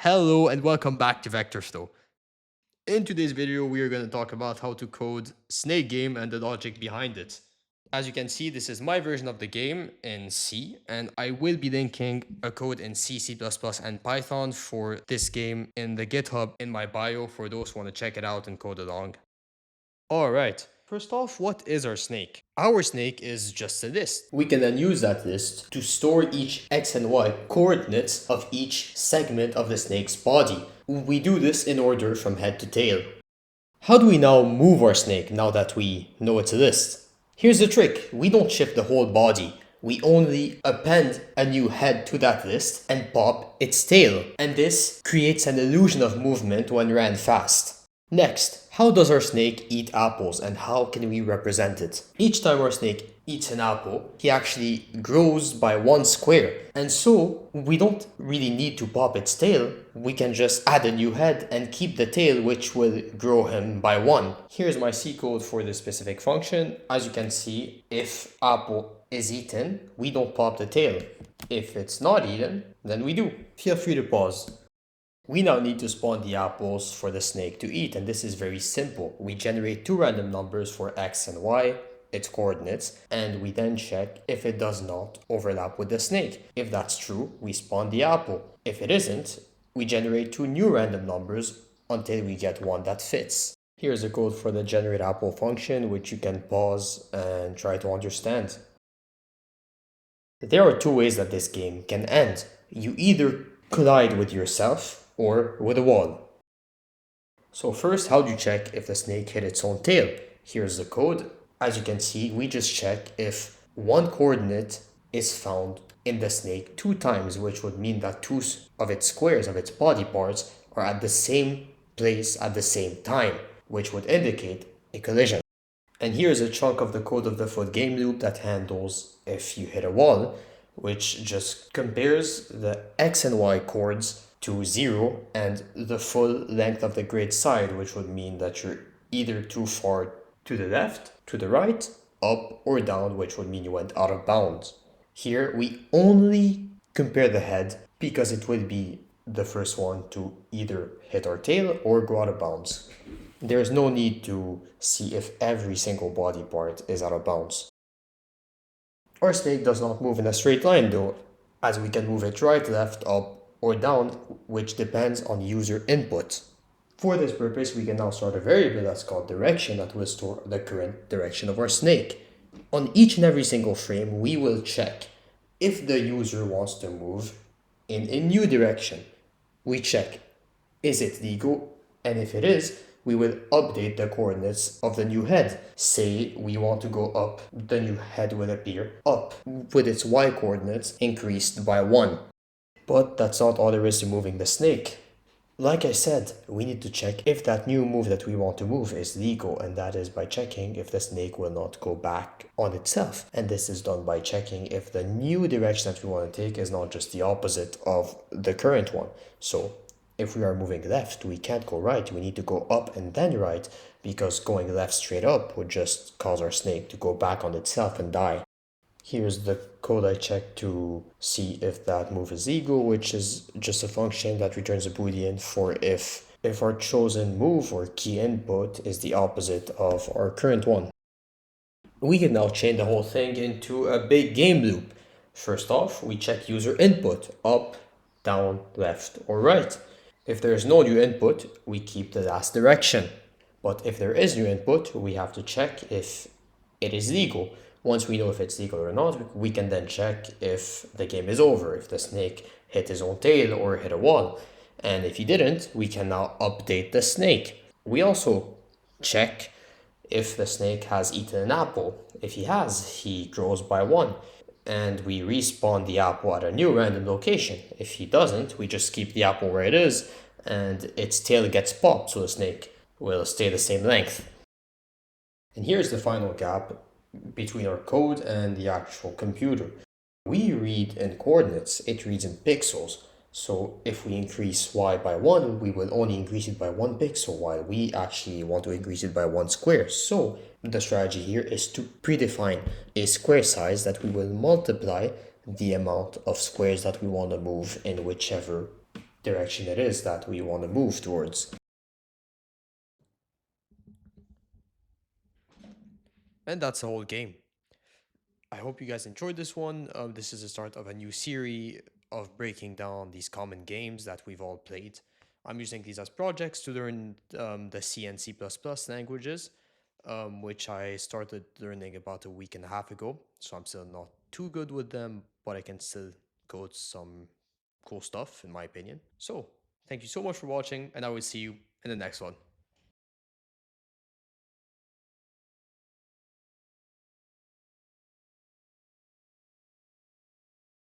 Hello and welcome back to VectorFlow. In today's video, we are going to talk about how to code Snake Game and the logic behind it. As you can see, this is my version of the game in C, and I will be linking a code in C, C++, and Python for this game in the GitHub in my bio for those who want to check it out and code along. Alright, first off, what is our snake? Our snake is just a list. We can then use that list to store each x and y coordinates of each segment of the snake's body. We do this in order from head to tail. How do we now move our snake now that we know it's a list? Here's the trick, we don't shift the whole body. We only append a new head to that list and pop its tail. And this creates an illusion of movement when ran fast. Next, how does our snake eat apples and how can we represent it? Each time our snake eats an apple, he actually grows by one square. And so, we don't really need to pop its tail. We can just add a new head and keep the tail, which will grow him by one. Here's my C code for this specific function. As you can see, if apple is eaten, we don't pop the tail. If it's not eaten, then we do. Feel free to pause. We now need to spawn the apples for the snake to eat, and this is very simple. We generate two random numbers for x and y, its coordinates, and we then check if it does not overlap with the snake. If that's true, we spawn the apple. If it isn't, we generate two new random numbers until we get one that fits. Here's the code for the generate apple function, which you can pause and try to understand. There are two ways that this game can end. You either collide with yourself or with a wall. So first, how do you check if the snake hit its own tail? Here's the code. As you can see, we just check if one coordinate is found in the snake two times, which would mean that two of its squares, of its body parts, are at the same place at the same time, which would indicate a collision. And here's a chunk of the code of the foot game loop that handles if you hit a wall, which just compares the x and y chords to 0 and the full length of the grid side, which would mean that you're either too far to the left, to the right, up or down, which would mean you went out of bounds. Here we only compare the head because it will be the first one to either hit our tail or go out of bounds. There's no need to see if every single body part is out of bounds. Our snake does not move in a straight line though, as we can move it right, left, up, or down, which depends on user input. For this purpose, we can now start a variable that's called direction that will store the current direction of our snake. On each and every single frame, we will check if the user wants to move in a new direction. We check, is it legal? And if it is, we will update the coordinates of the new head. Say we want to go up, the new head will appear up with its y coordinates increased by 1. But that's not all there is to moving the snake. Like I said, we need to check if that new move that we want to move is legal, and that is by checking if the snake will not go back on itself. And this is done by checking if the new direction that we want to take is not just the opposite of the current one. So if we are moving left, we can't go right, we need to go up and then right, because going left straight up would just cause our snake to go back on itself and die. Here's the code I checked to see if that move is legal, which is just a function that returns a boolean for if our chosen move or key input is the opposite of our current one. We can now chain the whole thing into a big game loop. First off, we check user input, up, down, left, or right. If there is no new input, we keep the last direction. But if there is new input, we have to check if it is legal. Once we know if it's legal or not, we can then check if the game is over, if the snake hit his own tail or hit a wall. And if he didn't, we can now update the snake. We also check if the snake has eaten an apple. If he has, he grows by 1. And we respawn the apple at a new random location. If he doesn't, we just keep the apple where it is and its tail gets popped, so the snake will stay the same length. And here's the final gap between our code and the actual computer. We read in coordinates, it reads in pixels. So if we increase y by 1, we will only increase it by 1 pixel, while we actually want to increase it by 1 square. So the strategy here is to predefine a square size that we will multiply the amount of squares that we want to move in whichever direction it is that we want to move towards. And that's the whole game. I hope you guys enjoyed this one. This is the start of a new series of breaking down these common games that we've all played. I'm using these as projects to learn the C and C++ languages, which I started learning about a week and a half ago. So I'm still not too good with them, but I can still code some cool stuff, in my opinion. So thank you so much for watching, and I will see you in the next one.